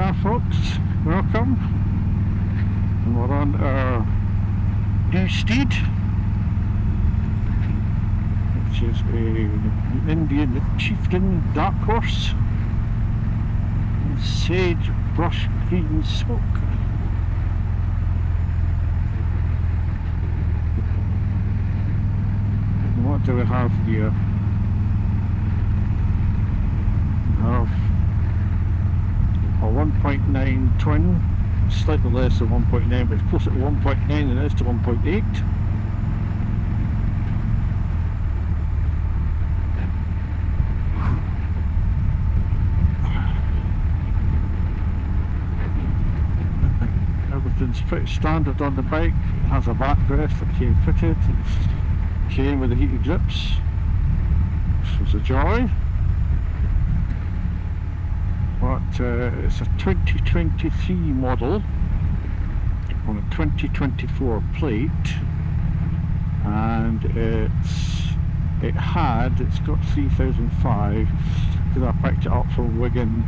there, folks. Welcome. And we're on our new steed, which is an Indian Chieftain Dark Horse. Sage brush green smoke. And what do we have here? We have a 1.9 twin, slightly less than 1.9, but it's closer to 1.9 than it is to 1.8. Everything's pretty standard on the bike. It has a backrest that came fitted. It came with the heated grips, which was a joy. But it's a 2023 model on a 2024 plate, and it's got 3005 because I picked it up from Wigan,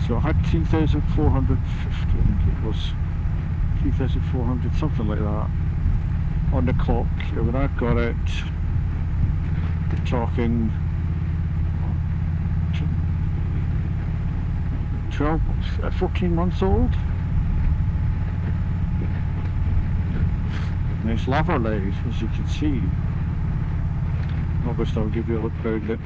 so it had 3,450, I think it was 3,400, something like that on the clock. And when I got it, we're talking 14 months old. Nice leather legs, as you can see. Obviously I'll give you a look around it.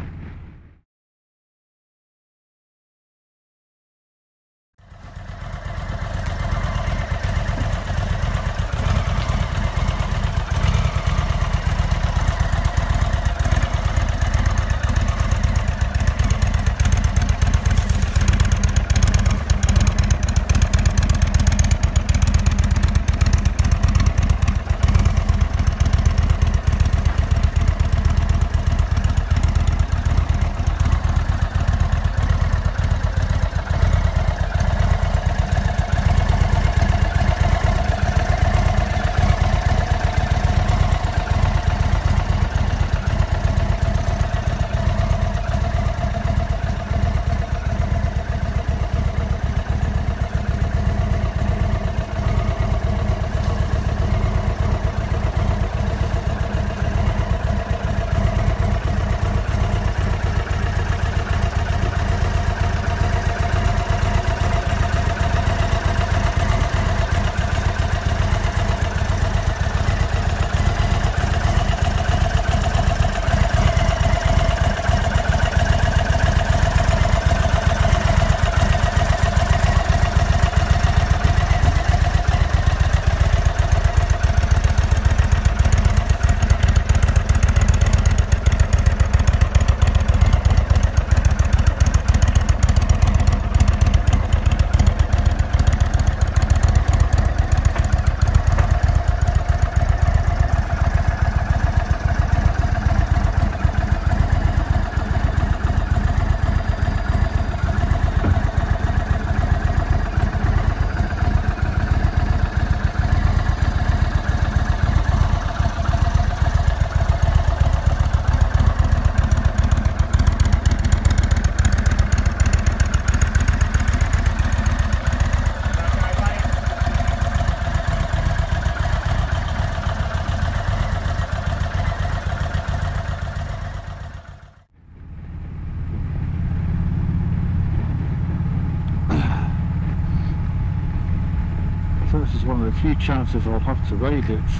This is one of the few chances I'll have to ride it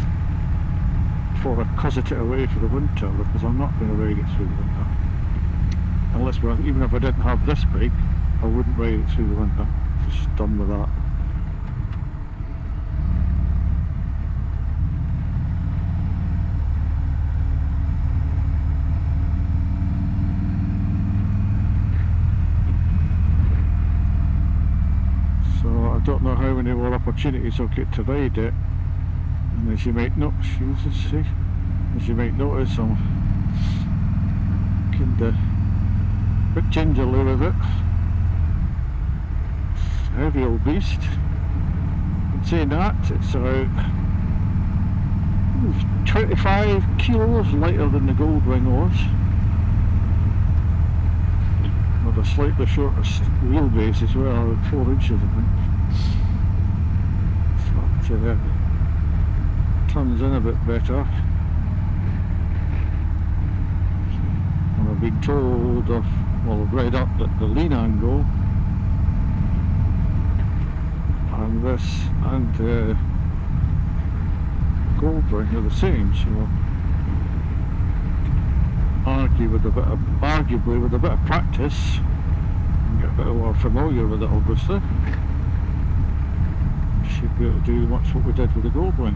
before I cosset it away for the winter, because I'm not going to ride it through the winter. Unless, even if I didn't have this bike, I wouldn't ride it through the winter. Just done with that. I don't know how many more opportunities I'll get to ride it, and as you might notice, I'm kinda a bit gingerly with it. It's a heavy old beast. In saying that, it's about 25 kilos lighter than the Goldwing was. with a slightly shorter wheelbase as well, 4 inches I think. So it turns in a bit better. And I've been told of, well, I've read up that the lean angle and this and Goldring are the same, so arguably with a bit of practice and get a bit more familiar with it, obviously should be able to do much what we did with the Goldwing.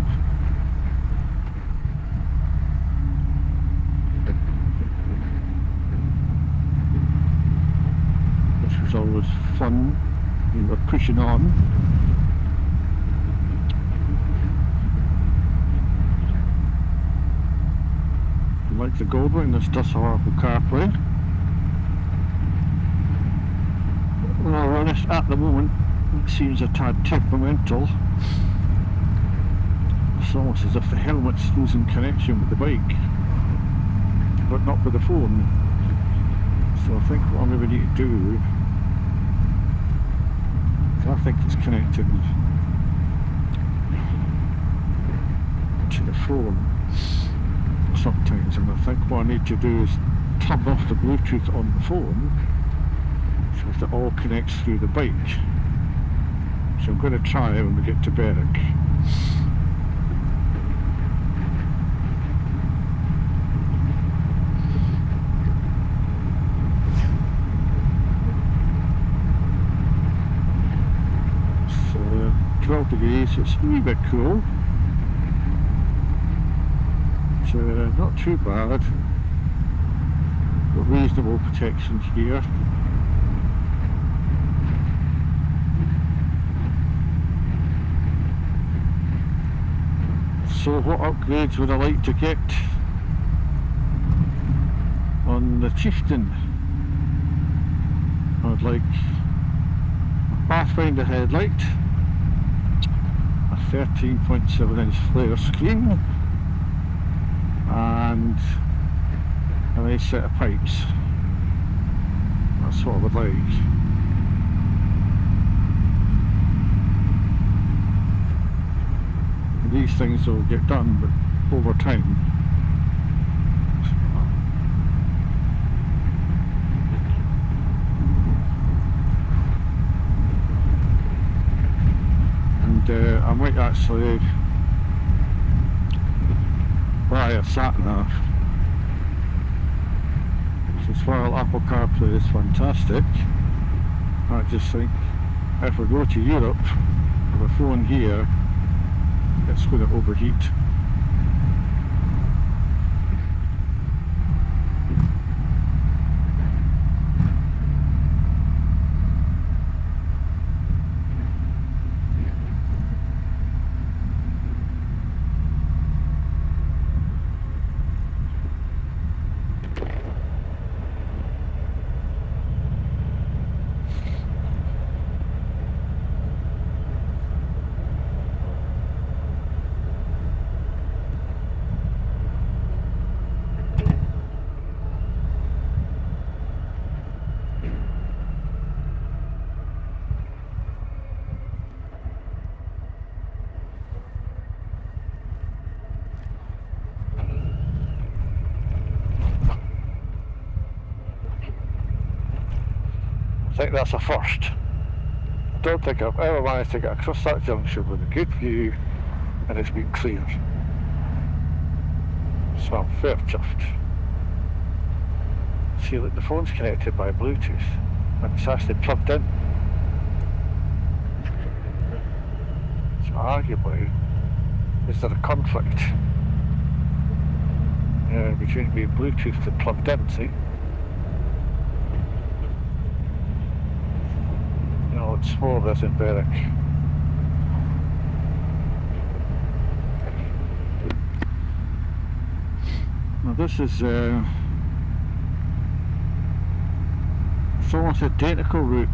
Which was always fun. We were pushing on. Like the Goldwing, this does have CarPlay. When I run it at the moment, it seems a tad temperamental. It's almost as if the helmet's losing connection with the bike, but not with the phone. So I think what I'm going to need to do, I think it's connected to the phone sometimes, and I think what I need to do is turn off the Bluetooth on the phone so that it all connects through the bike. So I'm going to try when we get to Berwick. So 12 degrees, it's a wee bit cool. Not too bad, but reasonable protection here. So what upgrades would I like to get on the Chieftain? I'd like a Pathfinder headlight, a 13.7 inch flare screen, and a nice set of pipes. That's what I would like. And these things will get done, but over time. And I might actually buy a sat-nav. Since while Apple CarPlay is fantastic, I just think if we go to Europe with a phone here, it's going to overheat. I think that's a first. I don't think I've ever managed to get across that junction with a good view and it's been clear. So I'm fair chuffed. See, look, the phone's connected by Bluetooth and it's actually plugged in. So arguably, is there a conflict between being Bluetooth and plugged in, see? No, it's more of this in Berwick. Now this is it's almost identical route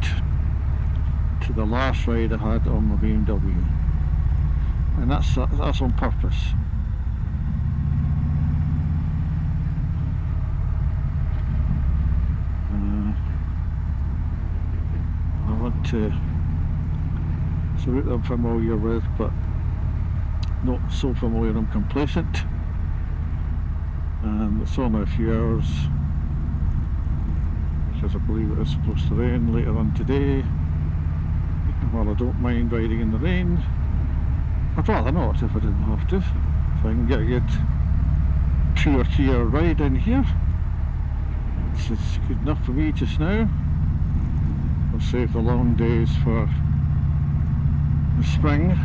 to the last ride I had on my BMW, and that's on purpose. it's a route that I'm familiar with, but not so familiar I'm complacent. And it's only a few hours, because I believe it is supposed to rain later on today. While I don't mind riding in the rain, I'd rather not if I didn't have to. So I can get a good 2 or 3 hour ride in here. It's good enough for me just now. I'll save the long days for the spring.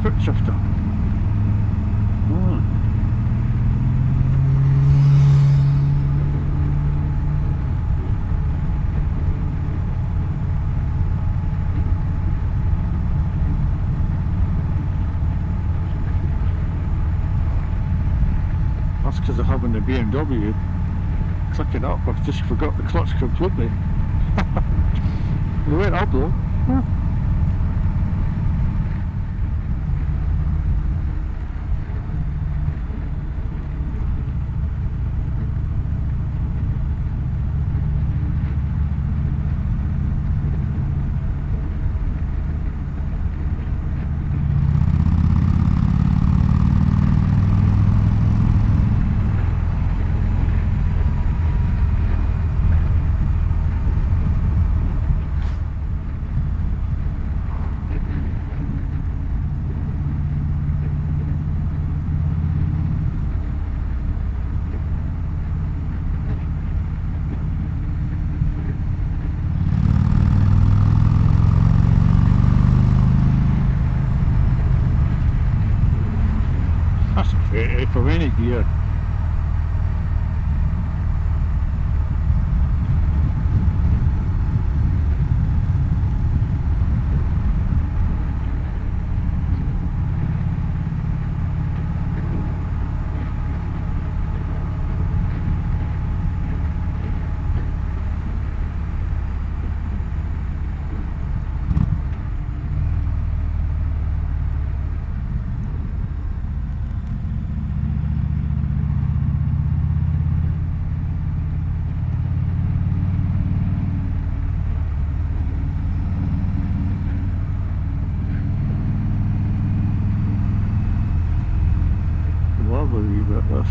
Quick shifter. That's because of having the BMW. Clicking up, I just forgot the clutch completely. We went up though. For any gear. This.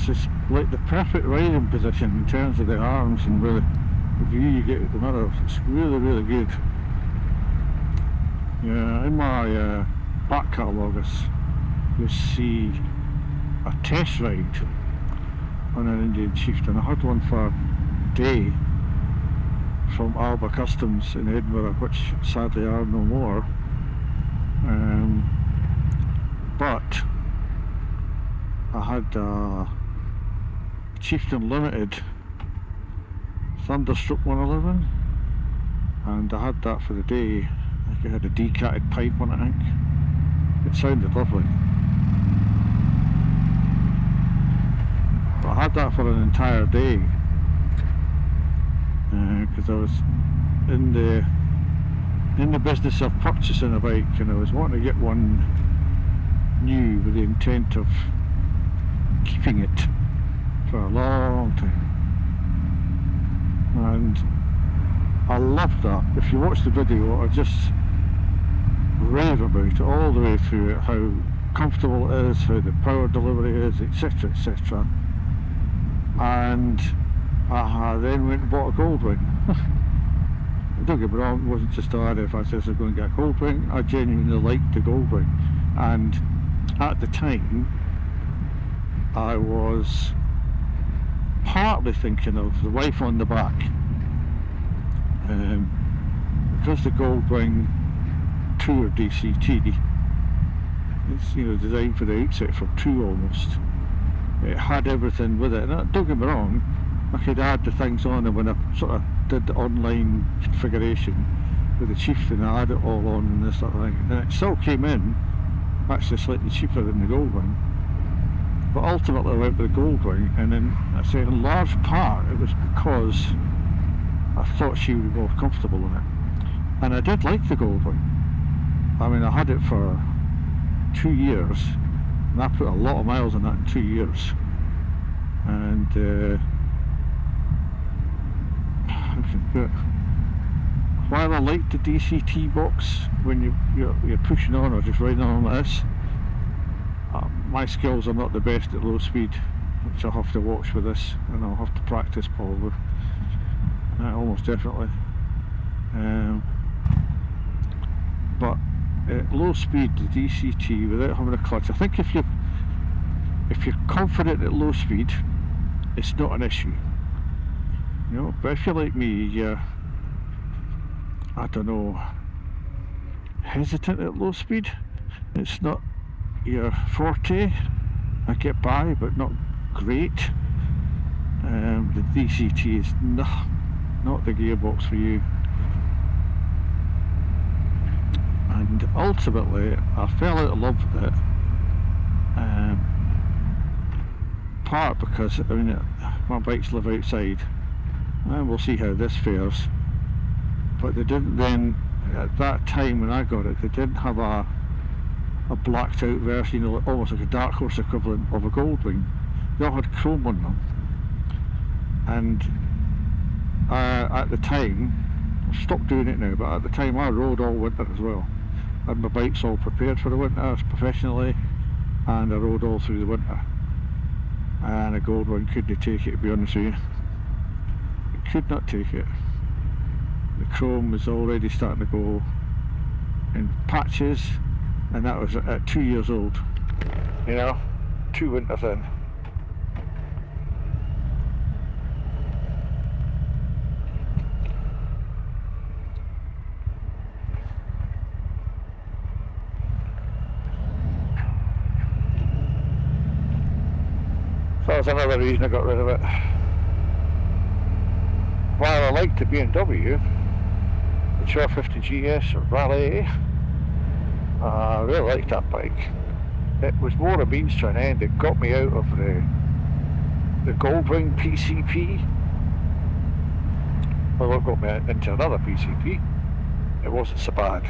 It's like the perfect riding position in terms of the arms and where the view you get at the mirror. It's really good. Yeah, in my back catalogue you'll see a test ride on an Indian Chieftain. I had one for a day from Alba Customs in Edinburgh, which sadly are no more. But I had Chieftain Limited Thunderstroke 111, and I had that for the day. I think it had a decatted pipe on it, I think. It sounded lovely. But I had that for an entire day because I was in the business of purchasing a bike, and I was wanting to get one new with the intent of keeping it for a long time. And I loved that. If you watch the video, I just rave about it all the way through it, how comfortable it is, how the power delivery is, etc, etc. And I then went and bought a Goldwing. Don't get me wrong, it wasn't just if I said I was going to get a Goldwing. I genuinely liked the Goldwing, and at the time I was partly thinking of the wife on the back, because the Goldwing Tour DCT, it's, you know, designed for the outset for two almost. It had everything with it, and don't get me wrong, I could add the things on, and when I sort of did the online configuration with the Chieftain, I had it all on and this sort of thing, and it still came in actually slightly cheaper than the Goldwing. But ultimately I went with the Goldwing, and then I say in large part it was because I thought she would be more comfortable in it. And I did like the Goldwing. I mean, I had it for 2 years, and I put a lot of miles on that in 2 years. And while I like the DCT box when you're pushing on or just riding on like this, my skills are not the best at low speed, which I'll have to watch with this, and I'll have to practice probably, almost definitely. But at low speed, the DCT without having a clutch, I think if you're confident at low speed, it's not an issue. You know, but if you're like me, you're, I don't know, hesitant at low speed, it's not your forte. I get by, but not great. The DCT is not the gearbox for you. And ultimately, I fell out of love with it. Part because, I mean, my bikes live outside, and we'll see how this fares. But they didn't then, at that time when I got it, they didn't have a blacked out version, you know, almost like a Dark Horse equivalent of a Goldwing. They all had chrome on them. And at the time, I've stopped doing it now, but at the time I rode all winter as well. I had my bikes all prepared for the winter professionally, and I rode all through the winter. And a Goldwing couldn't take it, to be honest with you. It could not take it. The chrome was already starting to go in patches, and that was at 2 years old. You know, 2 winters in. So that's another reason I got rid of it. While I liked the BMW, the 1250 GS or Rally, I really liked that bike. It was more a means to an end. It got me out of the Goldwing PCP. Well, it got me into another PCP. It wasn't so bad.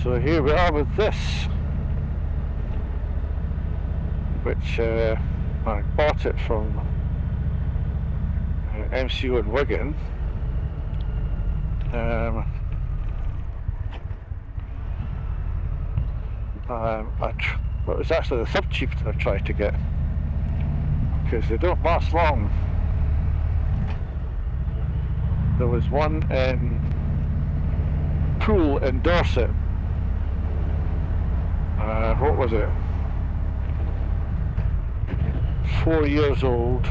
So here we are with this, which I bought it from MCO in Wigan. It was actually the third Chieftain I tried to get, because they don't last long. There was one in Poole in Dorset. What was it? 4 years old,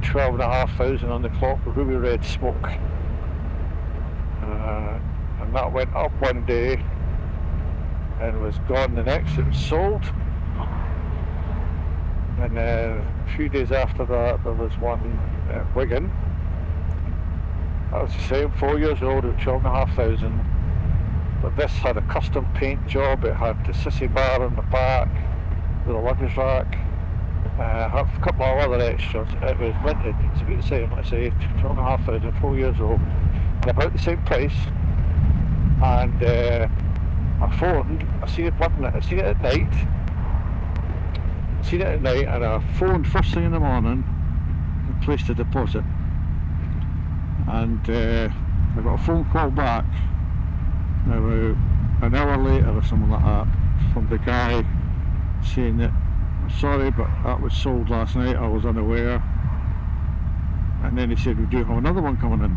12,500 on the clock, ruby red smoke, and that went up one day and was gone the next. It was sold, and a few days after that there was one at Wigan. That was the same, 4 years old at 12,500. But this had a custom paint job. It had the sissy bar on the back with a luggage rack. a couple of other extras. It was minted, it's about the same, let's say, 2,500, 4 years old, and about the same price. And I phoned, I seen it at night. And I phoned first thing in the morning and placed a deposit. And I got a phone call back about an hour later or something like that from the guy saying that, I'm sorry, but that was sold last night, I was unaware. And then he said, we do have another one coming in.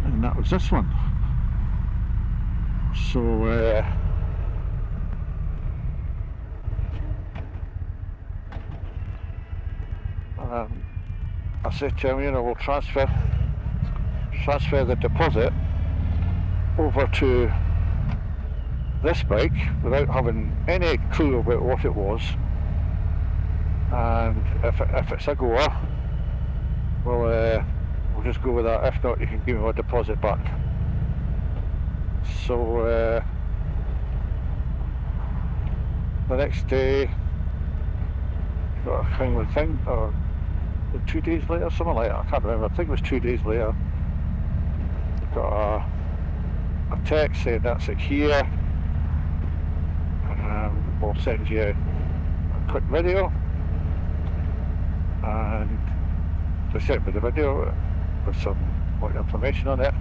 And that was this one. So I said to him, you know, we'll transfer the deposit over to this bike without having any clue about what it was, and if it's a goer, we'll just go with that. If not, you can give me my deposit back. So the next day, got a thing, or 2 days later, something like that, I can't remember, I think it was 2 days later, got a text saying that's it here, we'll send you a quick video, and they sent me the video with some more information on it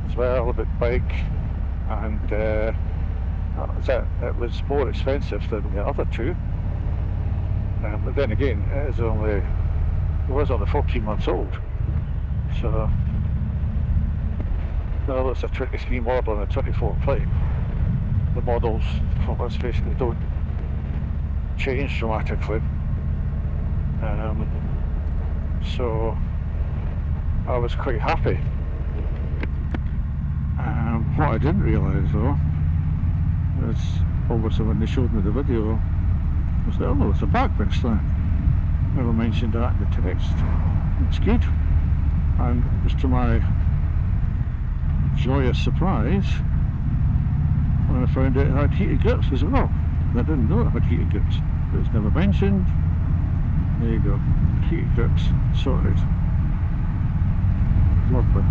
as well, about bike, and that was it. It was more expensive than the other two, but then again, it was only 14 months old, so now it's a 23 model and a 24 plate. The models, let's face it, they don't change dramatically, so I was quite happy. What I didn't realise though is, obviously when they showed me the video, was that, oh, it's a backbench there. Never mentioned that in the text. It's good. And just to my joyous surprise, when I found out it had heated grips as well. I didn't know it had heated grips. It was never mentioned. There you go. Heated grips. Sorted. Lovely.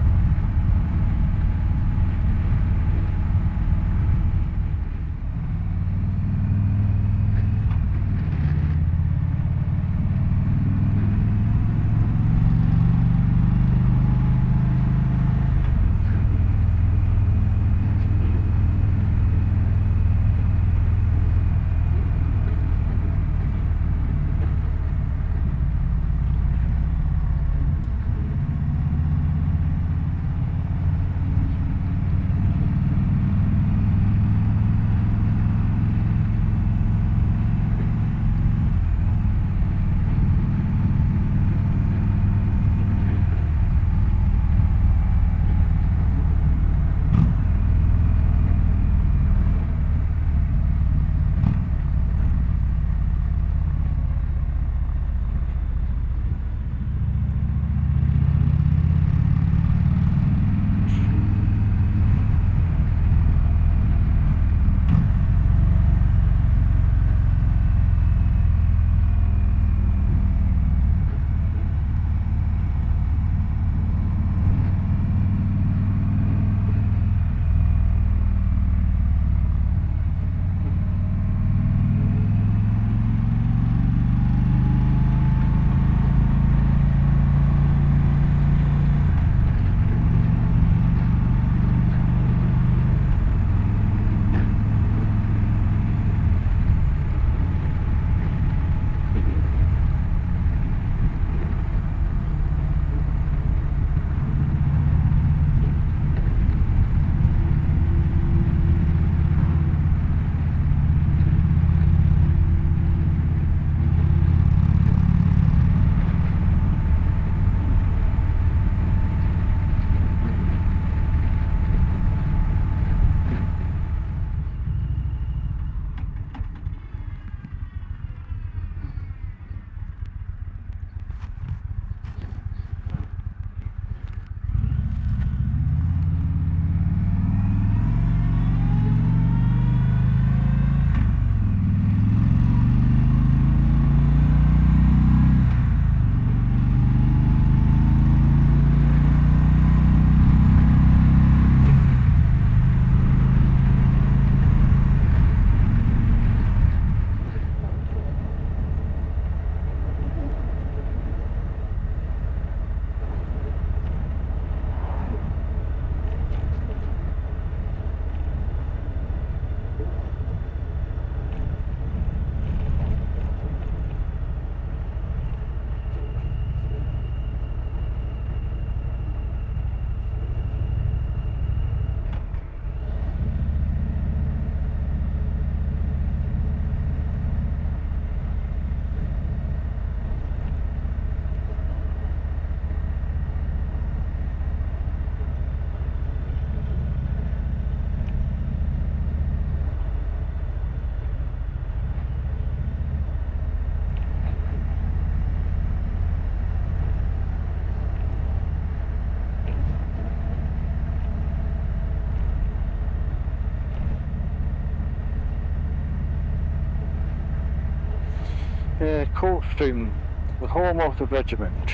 Coldstream, the home of the regiment.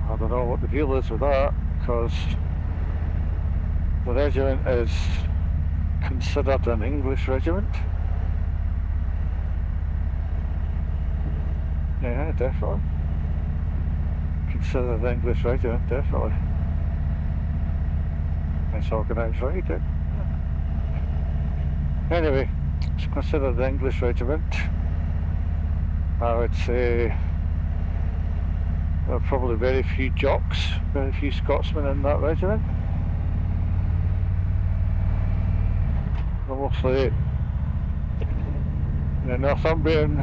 I don't know what the deal is with that, because the regiment is considered an English regiment. Yeah, definitely. Considered an English regiment, definitely. Nice organised right, eh? Anyway, it's considered an English regiment. I would say there are probably very few jocks, very few Scotsmen in that regiment. They're mostly Northumbrian,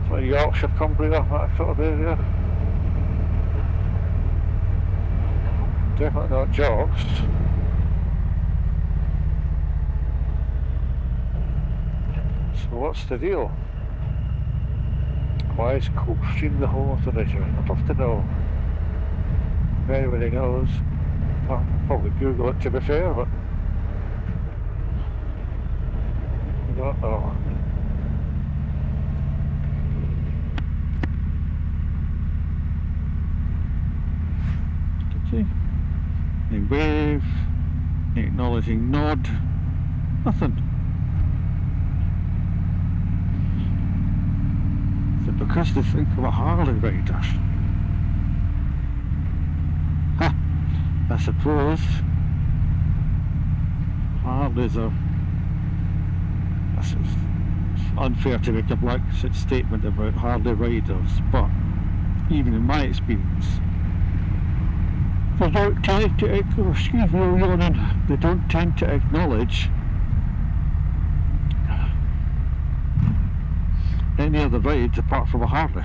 sort of Yorkshire, Cumbria, that sort of area. Definitely not jocks. So what's the deal? Why is Coldstream the home of the regiment? I'd love to know. If anybody knows, I'll probably Google it to be fair, but I don't know. Okay. Any wave, any acknowledging nod, nothing. Is it because they think I'm a Harley rider? Ha! I suppose Harleys are... It's unfair to make a blanket statement about Harley riders, but even in my experience, they don't tend to, excuse me, yawning, they don't tend to acknowledge any other rides apart from a Harley.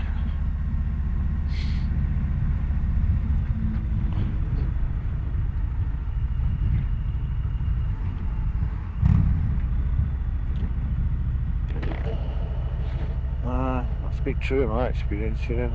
Must be true in my experience here.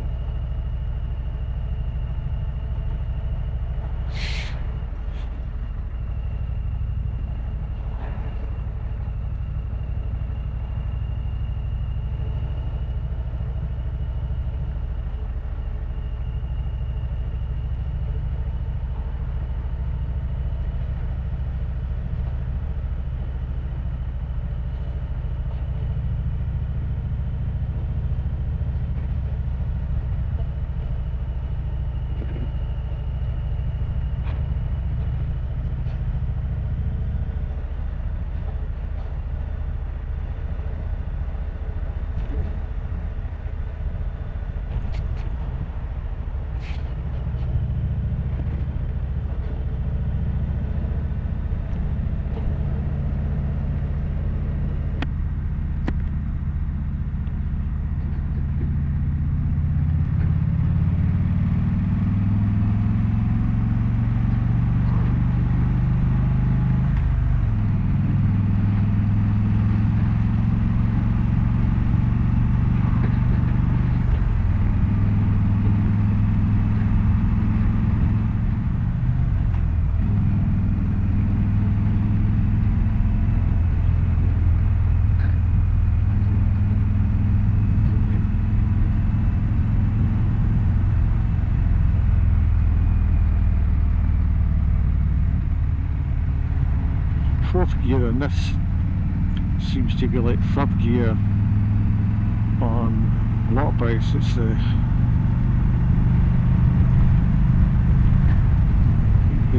Fourth gear on this seems to be like third gear on a lot of bikes. It's they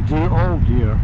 do it all gear.